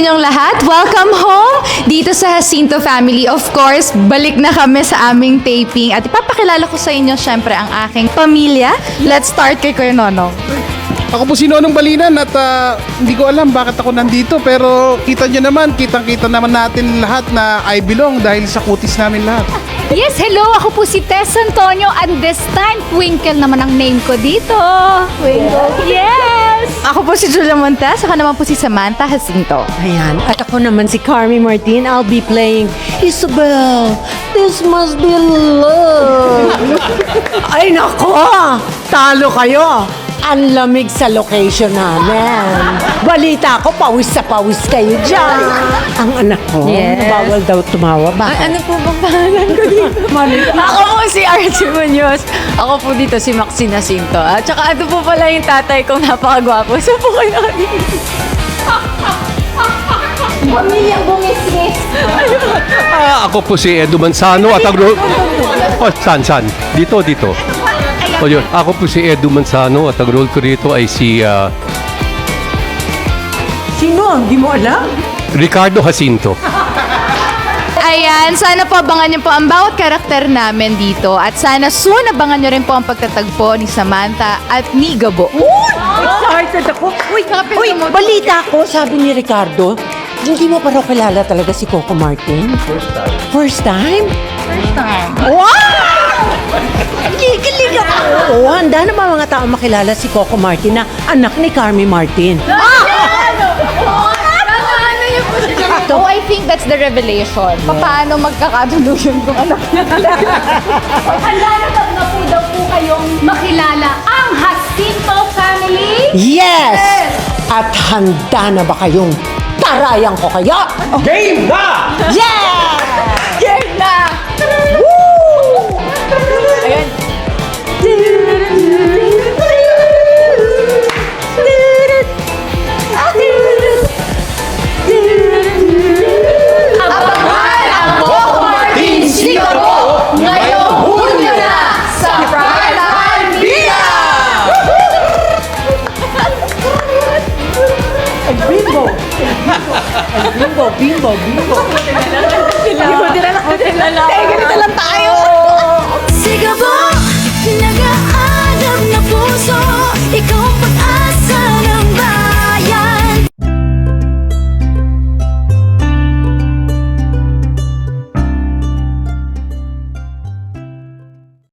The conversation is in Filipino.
inyong lahat. Welcome home dito sa Jacinto Family. Of course, balik na kami sa aming taping at ipapakilala ko sa inyo syempre ang aking pamilya. Let's start kay Kuya Nonong. Ako po si Nonong Balinan at hindi ko alam bakit ako nandito pero kita nyo naman, kitang-kita naman natin lahat na I belong dahil sa kutis namin lahat. Yes, hello! Ako po si Tess Antonio and this time, Twinkle naman ang name ko dito. Twinkle. Yes! Ako po si Julia Montes, ako naman po si Samantha Jacinto. Ayan, at ako naman si Carmi Martin. I'll be playing Isabel. This must be love. Ay nako, talo kayo. Ang lamig sa location namin. Balita ko, pawis sa pawis kayo dyan. Ang anak ko, Yes. bawal daw tumawa. Bakit? Ano po bang pangalan ko dito? Ako po si Archie Munoz. Ako po dito si Maxine Jacinto. At saka ano po pala yung tatay kong napakagwapo. So po kayo nakadito. Pamilyang bumisnis. Ako po si Edu Manzano at ang role... Oh, saan? Dito. O yun, ako po si Edu Manzano at ang role ko rito ay si Sino? Hindi mo alam? Ricardo Jacinto. Ayan, sana po abangan niyo po ang bawat karakter namin dito. At sana soon abangan niyo rin po ang pagtatagpo ni Samantha at ni Gabo. Excited ako. Uy, mo. balita ko, sabi ni Ricardo, hindi mo pa raw kilala talaga si Coco Martin? First time? Wow! Kikilig ako. Oo, handa na ba mga tao makilala si Coco Martin na anak ni Carmi Martin? So I think that's the revelation. Paano magkakatuluyan kung anak niya talaga? Handa na po daw po kayong makilala ang Jacinto Family. Yes! At handa na ba kayong tarayan ko kayo? Game na! Yeah! Game na! Woo! Ayan. Abangan ang Coco Martin Siguro ngayong Hunyo na sa Primetime Media! Bimbo! Bimbo! Hindi ko dinala. Ganito lang